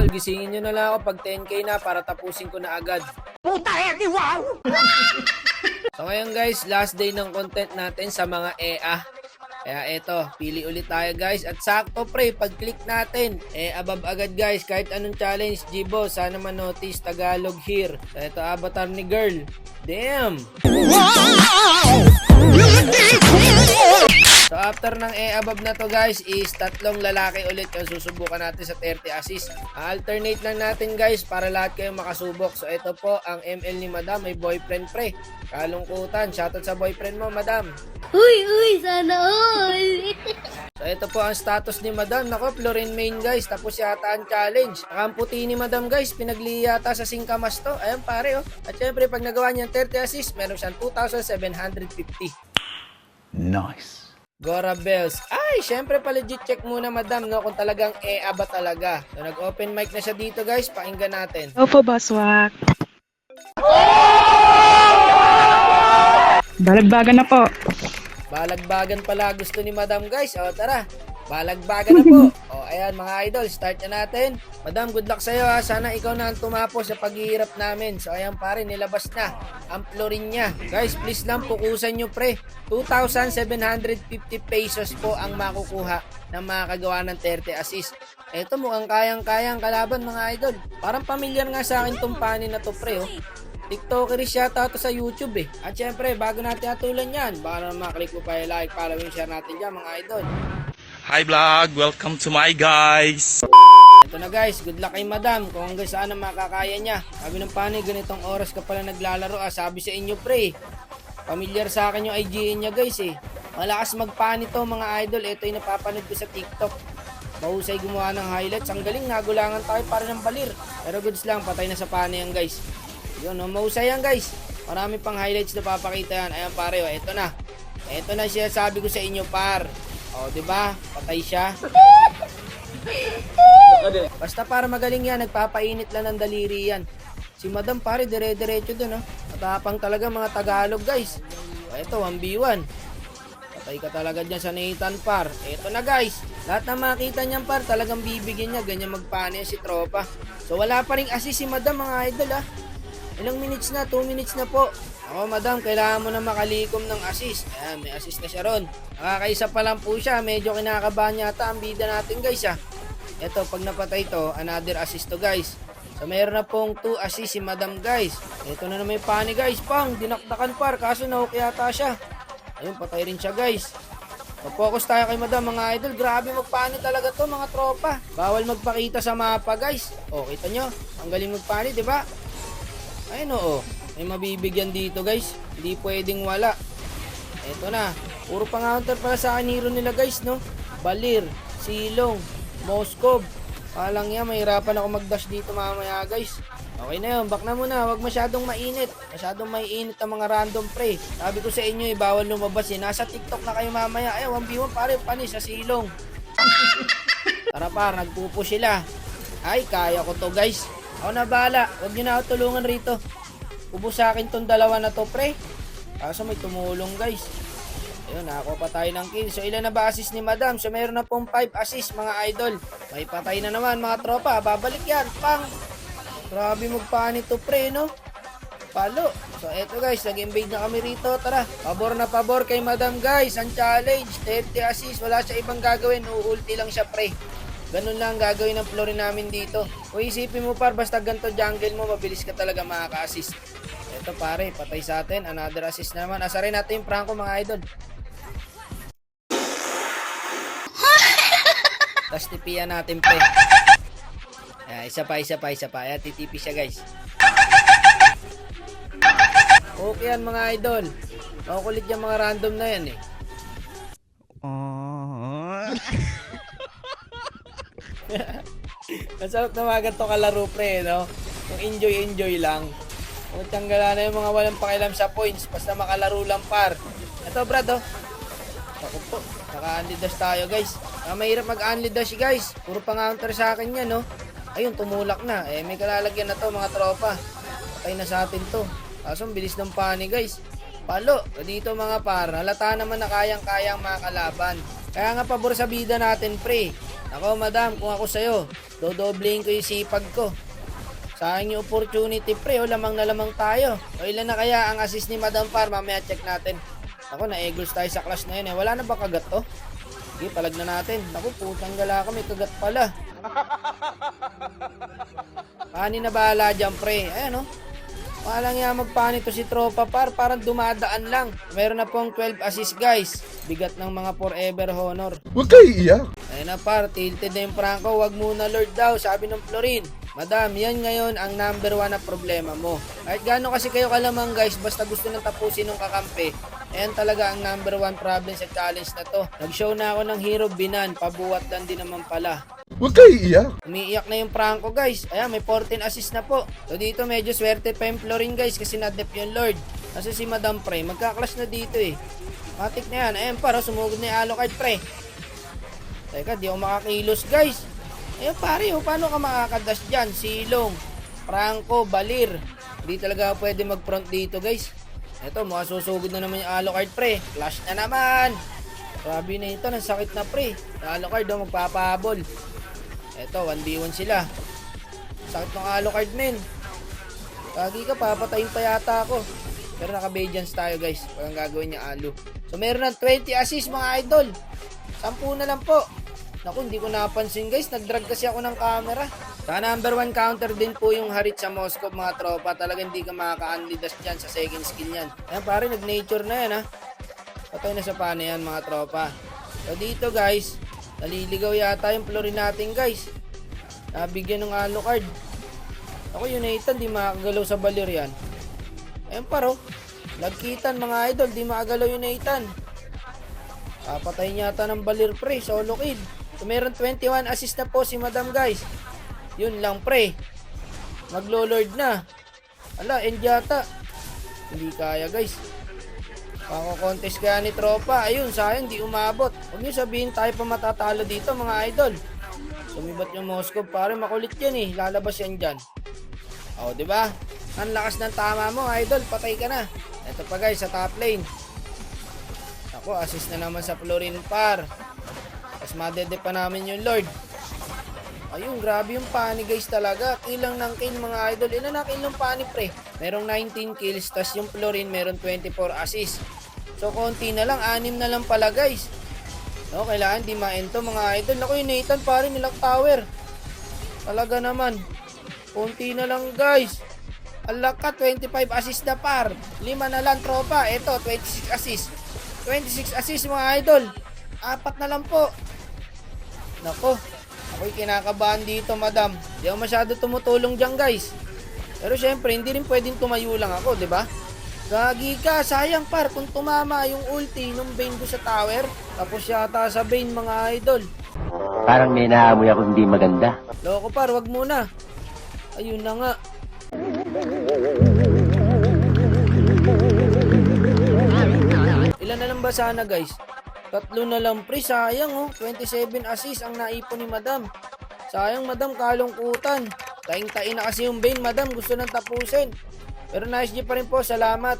idol, gisingin nyo na lang ako pag 10k na para tapusin ko na agad. Puta hedi, wow! So ngayon guys, last day ng content natin sa mga EA. Kaya eto, pili ulit tayo guys. At sakto pre, pag click natin, above agad guys. Kahit anong challenge, Jibo, sana man-notice Tagalog here. So eto, avatar ni girl. Damn! So after ng above na to guys is tatlong lalaki ulit yung susubukan natin sa 30 assist. Alternate lang natin guys para lahat kayo makasubok. So ito po ang ML ni Madam, may boyfriend pre. Kalungkutan, shoutout sa boyfriend mo Madam. Uy, sana all! So ito po ang status ni Madam. Nako, Florin main guys. Tapos yata ang challenge. Ang puti ni Madam guys. Pinagli yata sa singkamas to. Ayan pare oh. At syempre pag nagawa niya 30 assist, meron siyang 2,750. Nice. Gora Bells. Ay, syempre pa legit check muna Madam no kung talagang EA ba talaga. So nag-open mic na siya dito guys. Pakinggan natin. Opo, Baswak. Balagbagan na po. Balagbagan pala gusto ni Madam guys. O tara, balagbagan na po. O ayan mga idol, start na natin. Madam, good luck sa'yo ha. Sana ikaw na ang tumapo sa paghihirap namin. So ayan pare, nilabas na ang florin niya. Guys, please lang pukusan nyo pre. 2,750 pesos po ang makukuha ng makakagawa ng 30 assist. Eto mukhang kayang-kayang kalaban mga idol. Parang pamilyar nga sa akin tong panin na to pre oh. TikTokeris yata ito sa YouTube eh. At syempre, bago natin atulan yan, baka naman maklik mo pa yung like, follow yung share natin dyan mga idol. Hi vlog, welcome to my guys. Ito na guys, good luck kay Madam kung hanggang saan ang makakaya niya. Sabi ng panay, ganitong oras ka pala naglalaro sabi sa inyo pre. Familiar sa akin yung IGN niya guys eh. Malakas magpani to mga idol, ito yung napapanood ko sa TikTok. Mahusay gumawa ng highlights, ang galing, nagulangan tayo para ng balir. Pero goods lang, patay na sa pani yan guys. Yun, mahusay yan guys. Marami pang highlights na papakita yan. Ayan pare, oh, ito na. Ito na siya, sabi ko sa inyo par. O, diba? Patay siya. Basta para magaling yan, nagpapainit lang ng daliri yan. Si Madam pare, dire-diretso dun, oh. Matapang talaga mga Tagalog guys. O, ito, 1v1. Patay ka talaga dyan sa Nathan par. Ito na guys. Lahat na makita niyan par, talagang bibigyan niya. Ganyan magpani si tropa. So, wala pa ring assist si Madam mga idol ah. Ilang minutes na? 2 minutes na po. Ako Madam, kailangan mo na makalikom ng assist. Ayan, may assist na siya ron. Nakakaisa pa lang po siya. Medyo kinakabahan yata ang bida natin guys ah. Ito, pag napatay to, another assist to guys. So mayroon na pong 2 assist si Madam guys. Ito na may pani guys. Pang, dinakdakan par. Kaso nahook yata siya. Ayun, patay rin siya guys. So focus tayo kay Madam mga idol. Grabe magpani talaga to mga tropa. Bawal magpakita sa mapa guys. O, kita nyo. Ang galing magpani, di ba? Ayun oo, may mabibigyan dito guys. Hindi pwedeng wala. Eto na, puro pang-counter para sa akin hero nila guys no. Balir, Silong, Moskov. Palang yan, mahirapan ako mag-dash dito mamaya guys. Okay na yun, back na muna. Huwag masyadong mainit. Masyadong maiinit ang mga random pre. Sabi ko sa inyo bawal lumabas eh. Nasa TikTok na kayo mamaya. Ay, 1v1 pare, panis sa Silong. Tara par, nagpupo sila. Ay, kaya ko to guys. Ako na bahala, huwag nyo na ako tulungan rito. Ubus sa akin tong dalawa na to pre. Kaso may tumulong guys. Ayun, nakakuha pa tayo ng kill. So ilan na ba assist ni Madam? So meron na pong 5 assist mga idol. May patay na naman mga tropa. Babalik yan, pang. Grabe magpani to pre no. Palo. So eto guys, nag-invade na kami rito. Tara, pabor na pabor kay Madam guys. Ang challenge, 30 assist. Wala siya ibang gagawin, uulti lang siya pre. Ganun lang gagawin ng floor namin dito. Kung isipin mo par, basta ganito jungle mo, mabilis ka talaga makaka-assist. Ito pare, patay sa atin. Another assist naman. Asarin natin yung Franco mga idol. Tapos tipian natin pre. Isa pa. Ayan, titipi siya guys. Okay yan mga idol. Makukulit yung mga random na yan eh. Masarap na mga ganito kalaro pre, no? Kung enjoy lang. Kung tiyanggalan na yung mga walang pakialam sa points, basta makalaro lang par. Ito brad, oh. Ako po, naka-unlead dash tayo guys. Mahirap mag-unlead dash guys. Puro pang-counter sa akin yan, no? Ayun, tumulak na. May kalalagyan na to mga tropa. Patay na sa atin to. Kaso bilis ng pani guys. Palo, dito mga par. Halata naman na kayang-kayang mga kalaban. Kaya nga pabor sa bida natin pre. Ako Madam, kung ako sa'yo, Dodoblehin ko yung sipag ko. Sayang yung opportunity pre, lamang na lamang tayo. O ilan na kaya ang assist ni Madam Par? Mamaya check natin. Ako, na-eagles tayo sa clash na yun eh. Wala na ba kagat to? Sige, palag na natin. Naku, putang gala ka, may kagat pala. Pani na bahala dyan pre. Ayan o. Walang nga magpani to si Tropa Par. Parang dumadaan lang. Meron na pong 12 assist guys. Bigat ng mga forever honor. Huwag kayo iiyak. Ayun na par, tilted na yung Franco. Wag muna Lord daw, sabi ng Florin. Madam, yan ngayon ang number 1 na problema mo. Kahit gaano kasi kayo kalamang guys, basta gusto nang tapusin ng kakampi, ayan talaga ang number 1 problem sa challenge na to. Nag-show na ako ng hero binan, pabuwat lang din naman pala. Huwag kayo iiyak. Umiiyak na yung Franco guys. Ayan, may 14 assist na po. So dito medyo swerte pa yung Florin guys kasi na-dep yung Lord. Kasi si Madam Pre, magka-clash na dito eh. Matik na yan. Ayan para, sumugod na yung Alucard pre. Teka, di ako makakilos guys. Ayun pare, paano ka makakadash dyan? Silong, Franco, Balir. Hindi talaga pwede mag-front dito guys. Eto, makasusugod na naman yung Alucard pre. Clash na naman. Grabe na ito, nasakit na pre. Yung Alucard daw magpapahabol. Eto, 1v1 sila. Sakit ng Alucard men. Kagi ka, papatayin pa yata ako. Pero naka-Badians tayo guys. Pag ang gagawin niya Alu. So meron ng 20 assist mga idol. 10 na lang po. Naku, hindi ko napansin guys. Nag-drag kasi ako ng camera. Sa number 1 counter din po yung Harit sa Moskov mga tropa. Talagang hindi ka makaka-unlidas dyan sa second skill yan. Ayan pare, nag-nature na yan ha. Patay na sa paano yan mga tropa. So dito guys, naliligaw yata yung Florin natin guys. Nabigyan ng Alucard. Ako yung Nathan, di makakagalaw sa Balir yan. Ayan paro. Lagkitan mga idol, di makagalaw yung Nathan. Papatay niya yata ng Balir pre, solo kill. So meron 21 assist na po si Madam guys. Yun lang pre. Maglo-lord na. Ala, end yata. Hindi kaya guys. Pako-contest kaya ni Tropa. Ayun, sayang di umabot. Huwag niyo sabihin tayo pa matatalo dito mga idol. Sumibat yung Moskov, pare makulit yan eh. Lalabas yan dyan. O, di ba? Ang lakas ng tama mo, idol. Patay ka na. Ito pa guys, sa top lane. Ako, assist na naman sa Florin Par. Tapos madede pa namin yung Lord. Ayun, grabe yung pani guys talaga. Kilang ng kill mga idol. Ilan na kill ng pani pre? Merong 19 kills. Tapos yung Florin meron 24 assist. So konti na lang. 6 na lang pala guys. No, kailangan di maento mga idol. Naku yung Nathan pare nilang tower. Talaga naman. Konti na lang guys. Alaka 25 assist na par. 5 na lang tropa. Ito 26 assist. 26 assist mga idol. 4 na lang po. Nako. Ako'y kinakabahan dito madam. Di ako masyado tumutulong dyan guys. Pero syempre hindi rin pwedeng tumayo lang ako, di ba? Gagi ka, sayang par kung tumama yung ulti nung Bane ko sa tower. Tapos yata sa Bane mga idol. Parang may naamoy ako hindi maganda. Loko par, wag muna. Ayun na nga. Ilan na lang ba sana guys? 3 na lang pre, sayang oh. 27 assist ang naipon ni Madam. Sayang Madam, kalungkutan. Taing-tain na kasi yung Bane Madam, gusto nang tapusin. Pero nice G pa rin po, salamat.